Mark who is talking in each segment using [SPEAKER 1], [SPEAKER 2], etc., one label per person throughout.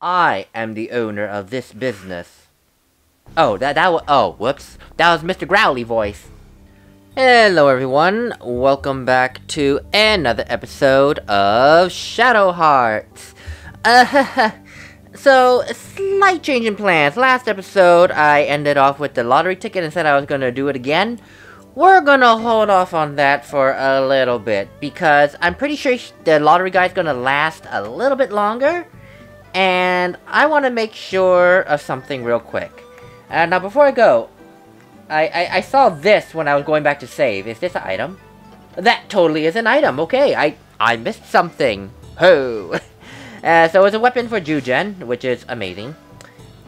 [SPEAKER 1] I am the owner of this business. Oh, whoops. That was Mr. Growly voice. Hello everyone, welcome back to another episode of Shadow Hearts. So, slight change in plans. Last episode, I ended off with the lottery ticket and said I was gonna do it again. We're gonna hold off on that for a little bit, because I'm pretty sure the lottery guy's gonna last a little bit longer. And I want to make sure of something real quick. Now before I go, I saw this when I was going back to save. Is this an item? That totally is an item. Okay, I missed something. Ho! So it's a weapon for Zhuzhen, which is amazing.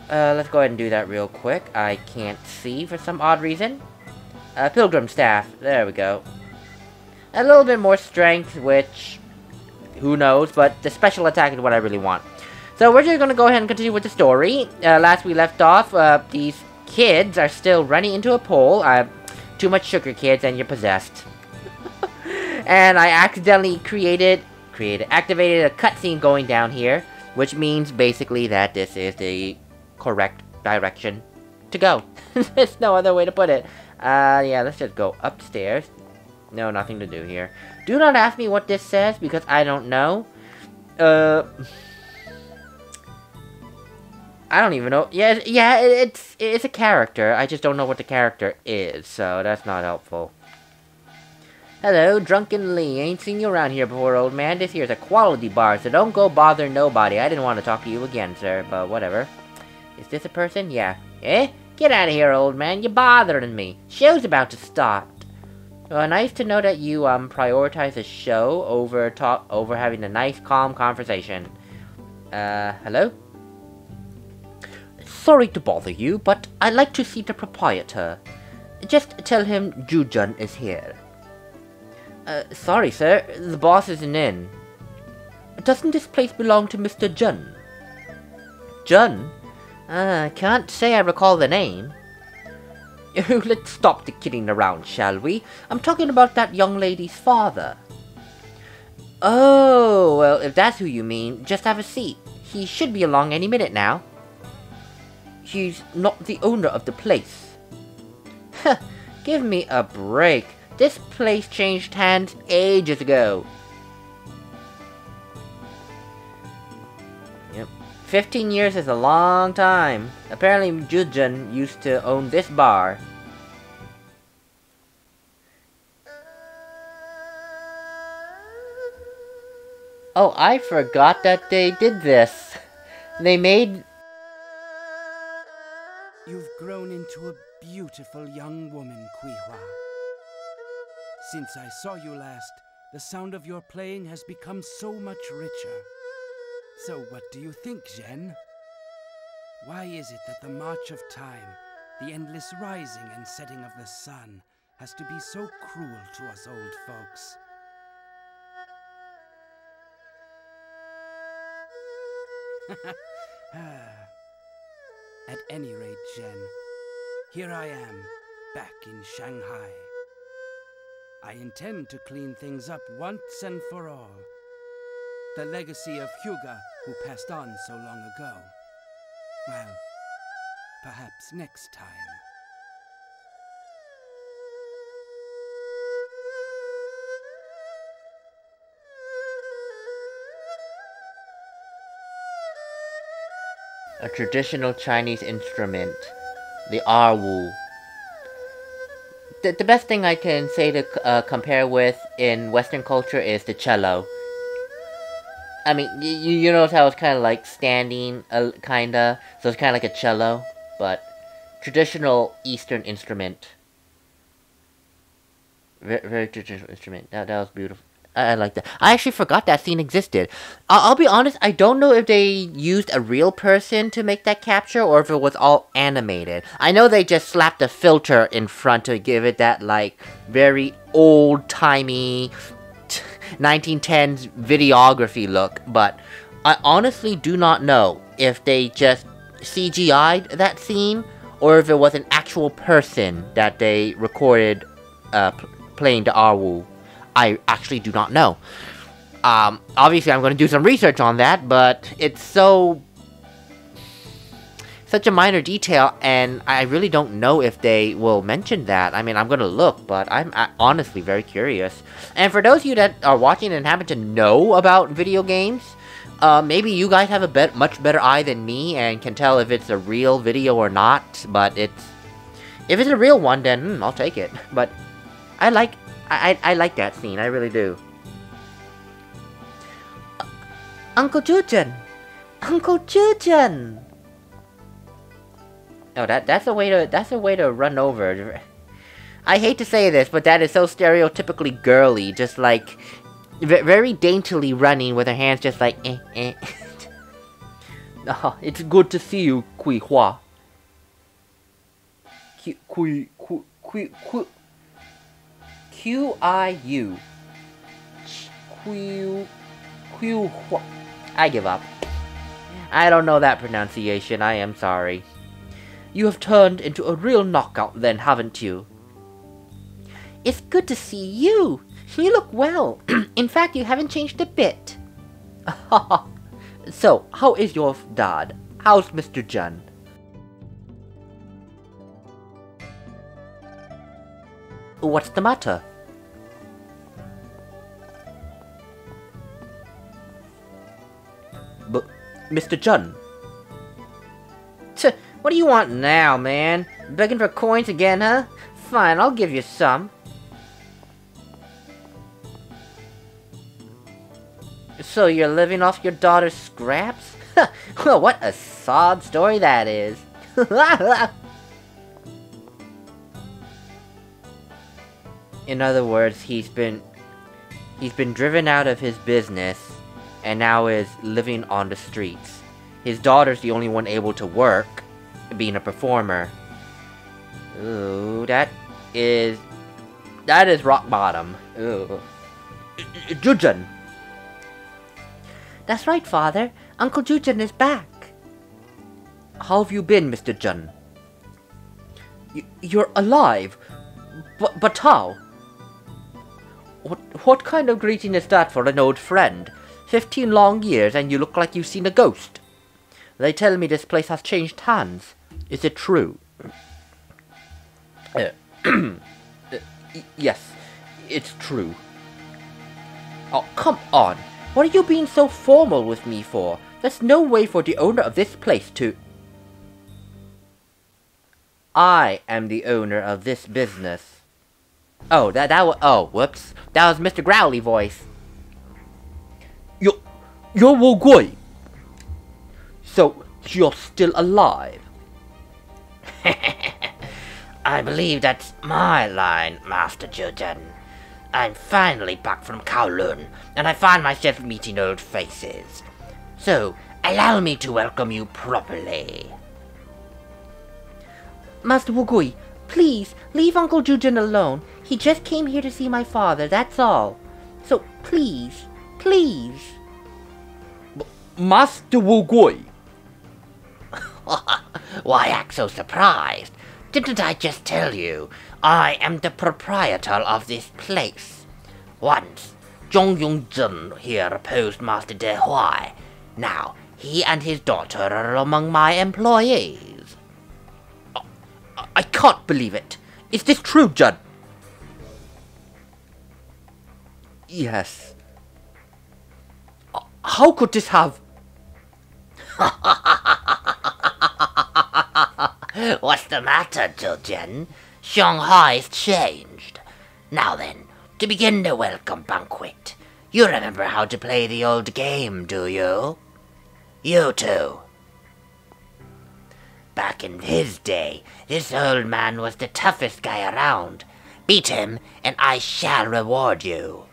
[SPEAKER 1] Let's go ahead and do that real quick. I can't see for some odd reason. Pilgrim staff. There we go. A little bit more strength, which who knows, but the special attack is what I really want. So we're just gonna go ahead and continue with the story. Last we left off, these kids are still running into a pole. Too much sugar, kids, and you're possessed. And I accidentally activated a cutscene going down here, which means basically that this is the correct direction to go. There's no other way to put it. Yeah, let's just go upstairs. No, nothing to do here. Do not ask me what this says, because I don't know. I don't even know. Yeah, it's a character. I just don't know what the character is, so that's not helpful. Hello, Drunken Lee. Ain't seen you around here before, old man. This here's a quality bar, so don't go bother nobody. I didn't want to talk to you again, sir, but whatever. Is this a person? Yeah. Eh? Get out of here, old man. You're bothering me. Show's about to start. Well, nice to know that you prioritize a show over having a nice, calm conversation. Hello? Sorry to bother you, but I'd like to see the proprietor. Just tell him Zhuzhen is here. Sorry, sir. The boss isn't in. Doesn't this place belong to Mr. Zhuzhen? Zhuzhen? Can't say I recall the name. Let's stop the kidding around, shall we? I'm talking about that young lady's father. Oh, well, if that's who you mean, just have a seat. He should be along any minute now. He's not the owner of the place. Give me a break. This place changed hands ages ago. Yep. 15 years is a long time. Apparently Zhuzhen used to own this bar. Oh, I forgot that they did this. They made...
[SPEAKER 2] You've grown into a beautiful young woman, Kuihua. Since I saw you last, the sound of your playing has become so much richer. So what do you think, Zhen? Why is it that the march of time, the endless rising and setting of the sun, has to be so cruel to us old folks? At any rate, Zhen, here I am, back in Shanghai. I intend to clean things up once and for all. The legacy of Hyuga, who passed on so long ago. Well, perhaps next time.
[SPEAKER 1] A traditional Chinese instrument, the erhu. The best thing I can say to compare with in Western culture is the cello. I mean, you notice how it's kind of like standing, kinda, so it's kind of like a cello, but traditional Eastern instrument. Very, very traditional instrument. That was beautiful. I like that. I actually forgot that scene existed. I'll be honest, I don't know if they used a real person to make that capture, or if it was all animated. I know they just slapped a filter in front to give it that, like, very old-timey 1910s videography look, but I honestly do not know if they just CGI'd that scene, or if it was an actual person that they recorded playing the erhu. I actually do not know. Obviously I'm going to do some research on that, but it's so such a minor detail, and I really don't know if they will mention that. I mean, I'm gonna look, but I'm honestly very curious. And for those of you that are watching and happen to know about video games, maybe you guys have a much better eye than me and can tell if it's a real video or not. But if it's a real one, then I'll take it. But I like that scene. I really do. Uncle Zhuzhen! Uncle Zhuzhen! Oh, that's a way to run over. I hate to say this, but that is so stereotypically girly, just like very daintily running with her hands just like eh. It's good to see you, Kui Hua. Q-I-U. Q Hua. I give up. I don't know that pronunciation, I am sorry. You have turned into a real knockout then, haven't you? It's good to see you. You look well. In fact, you haven't changed a bit. So, how is your dad? How's Mr. Zhuzhen? What's the matter? But, Mr. Zhuzhen. What do you want now, man? Begging for coins again, huh? Fine, I'll give you some. So you're living off your daughter's scraps? Well, what a sad story that is. In other words, he's been driven out of his business and now is living on the streets. His daughter's the only one able to work, being a performer. Ooh, that is rock bottom. Ooh. Zhuzhen! That's right, Father. Uncle Zhuzhen is back. How have you been, Mr. Zhuzhen? You're alive? But how? What kind of greeting is that for an old friend? 15 long years and you look like you've seen a ghost. They tell me this place has changed hands. Is it true? Yes, it's true. Oh, come on. What are you being so formal with me for? There's no way for the owner of this place to... I am the owner of this business. Oh, that was... Oh, whoops. That was Mr. Growly voice. You're Wu Gui. So, you're still alive? I believe that's my line, Master Zhuzhen. I'm finally back from Kowloon, and I find myself meeting old faces. So, allow me to welcome you properly. Master Wu Gui, please, leave Uncle Zhuzhen alone. He just came here to see my father, that's all. So, please, please. Master Wu Gui! Why act so surprised? Didn't I just tell you? I am the proprietor of this place. Once, Zhong Yongzhen here opposed Master De Huai. Now, he and his daughter are among my employees. I can't believe it. Is this true, Judd? Yes. How could this have... What's the matter, Zhuzhen? Shanghai's changed. Now then, to begin the welcome banquet. You remember how to play the old game, do you? You too. Back in his day, this old man was the toughest guy around. Beat him, and I shall reward you.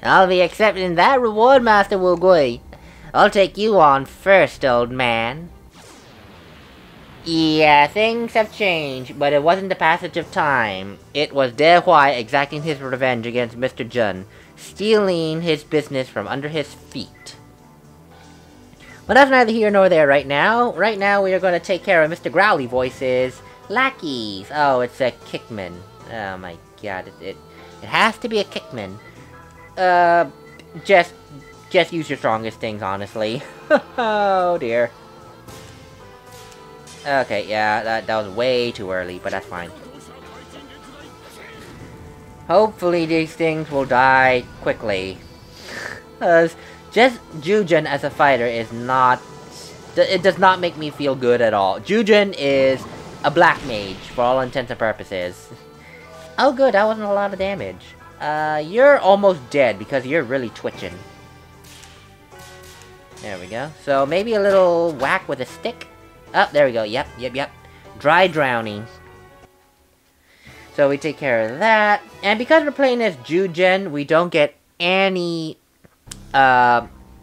[SPEAKER 1] I'll be accepting that reward, Master Wu Gui. I'll take you on first, old man. Yeah, things have changed, but it wasn't the passage of time. It was De Huai exacting his revenge against Mr. Zhuzhen, stealing his business from under his feet. But that's neither here nor there right now. Right now we are going to take care of Mr. Growly Voice's lackeys. Oh, it's a Kickman. Oh my god, it has to be a Kickman. just use your strongest things, honestly. Oh dear. Okay, yeah, that was way too early, but that's fine. Hopefully these things will die quickly. Because just Zhuzhen as a fighter is not... It does not make me feel good at all. Zhuzhen is a black mage, for all intents and purposes. Oh good, that wasn't a lot of damage. You're almost dead because you're really twitching. There we go. So maybe a little whack with a stick. Oh, there we go. Yep. Dry drowning. So we take care of that. And because we're playing as Zhuzhen, we don't get any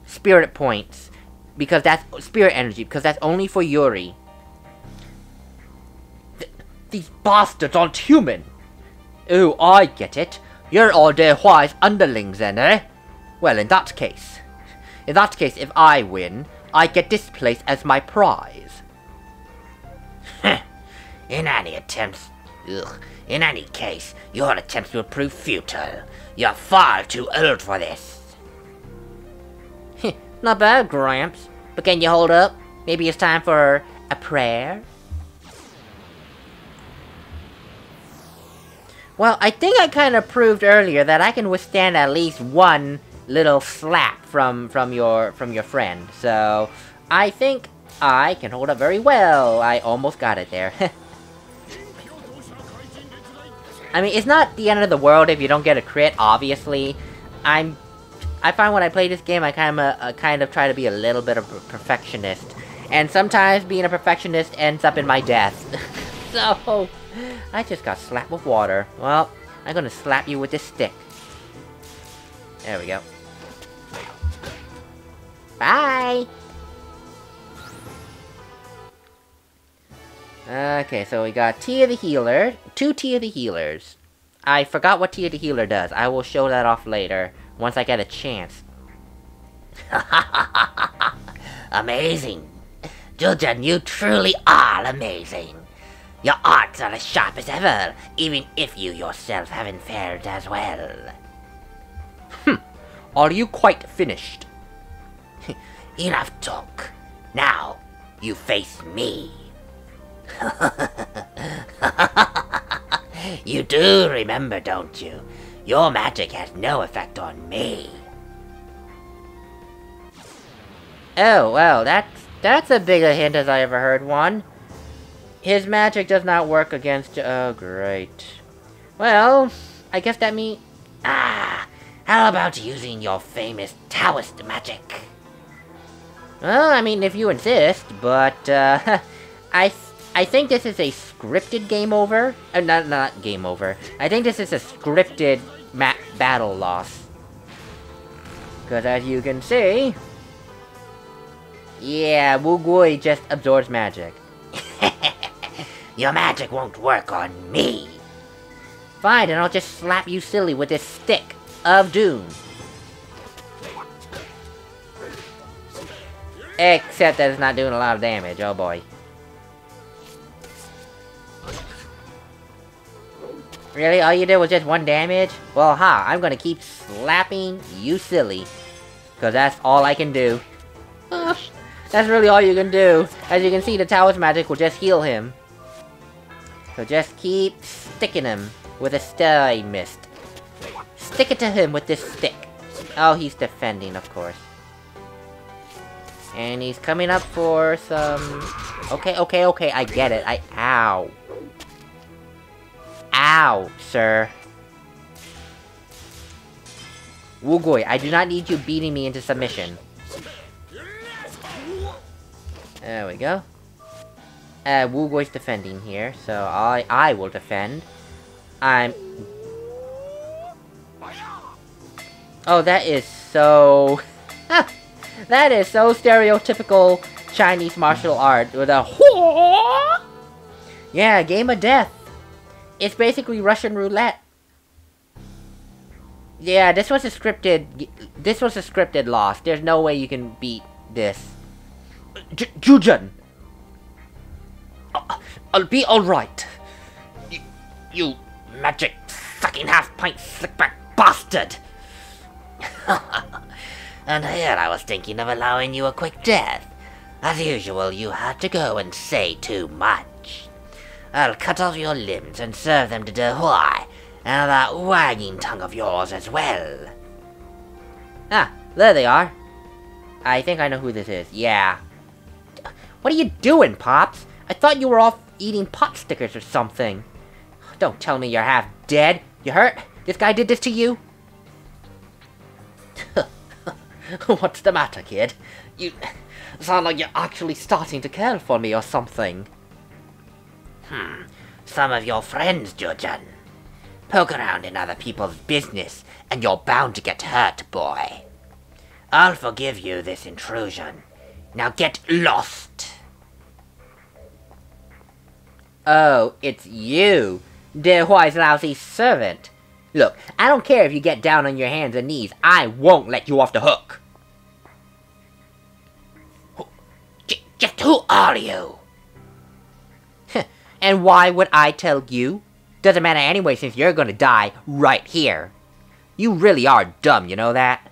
[SPEAKER 1] spirit points. Because that's spirit energy. Because that's only for Yuri. These bastards aren't human. Oh, I get it. You're all their wise underlings then, eh? Well, in that case, if I win, I get this place as my prize. In any case, your attempts will prove futile. You're far too old for this. Not bad, Gramps. But can you hold up? Maybe it's time for a prayer? Well, I think I kind of proved earlier that I can withstand at least one little slap from your friend. So, I think I can hold up very well. I almost got it there. I mean, it's not the end of the world if you don't get a crit, obviously. I find when I play this game, I kind of try to be a little bit of a perfectionist. And sometimes being a perfectionist ends up in my death. So, I just got slapped with water. Well, I'm gonna slap you with this stick. There we go. Bye! Okay, so we got Tea of the Healer. 2 Tea of the Healers. I forgot what Tea of the Healer does. I will show that off later, once I get a chance.
[SPEAKER 3] Amazing. Zhuzhen, you truly are amazing. Your arts are as sharp as ever, even if you yourself haven't fared as well.
[SPEAKER 1] Are you quite finished?
[SPEAKER 3] Enough talk. Now, you face me. You do remember, don't you? Your magic has no effect on me.
[SPEAKER 1] Oh, well, that's a bigger hint as I ever heard one. His magic does not work against... Oh, great. Well, I guess that means...
[SPEAKER 3] How about using your famous Taoist magic?
[SPEAKER 1] Well, I mean, if you insist, but, I think this is a scripted game over. Not game over. I think this is a scripted battle loss. Because as you can see... Yeah, Midway just absorbs magic.
[SPEAKER 3] Your magic won't work on me.
[SPEAKER 1] Fine, and I'll just slap you silly with this stick of doom. Except that it's not doing a lot of damage, oh boy. Really? All you did was just 1 damage? Well, I'm gonna keep slapping you silly. Because that's all I can do. That's really all you can do. As you can see, the Taoist magic will just heal him. So just keep sticking him with a stun mist. Stick it to him with this stick. Oh, he's defending, of course. And he's coming up for some... Okay, I get it. Ow. Ow, sir. Midway, I do not need you beating me into submission. There we go. Midway's defending here, so I will defend. Oh, that is so... That is so stereotypical Chinese martial art with a... Yeah, game of death. It's basically Russian roulette. Yeah, this was a scripted loss. There's no way you can beat this. Zhuzhen! I'll be alright.
[SPEAKER 3] You magic sucking half-pint slickback bastard! And here I was thinking of allowing you a quick death. As usual, you had to go and say too much. I'll cut off your limbs and serve them to De Huai, and that wagging tongue of yours as well.
[SPEAKER 1] Ah, there they are. I think I know who this is. Yeah. What are you doing, Pops? I thought you were off eating pot stickers or something. Don't tell me you're half dead. You hurt? This guy did this to you? What's the matter, kid? You sound like you're actually starting to care for me or something.
[SPEAKER 3] Some of your friends, Zhuzhen. Poke around in other people's business, and you're bound to get hurt, boy. I'll forgive you this intrusion. Now get lost!
[SPEAKER 1] Oh, it's you, De Huai's lousy servant. Look, I don't care if you get down on your hands and knees. I won't let you off the hook.
[SPEAKER 3] Just who are you?
[SPEAKER 1] And why would I tell you? Doesn't matter anyway since you're gonna die right here. You really are dumb, you know that?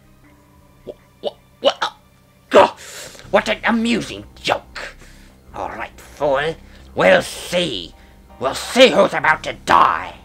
[SPEAKER 3] What an amusing joke! Alright, fool. We'll see. We'll see who's about to die.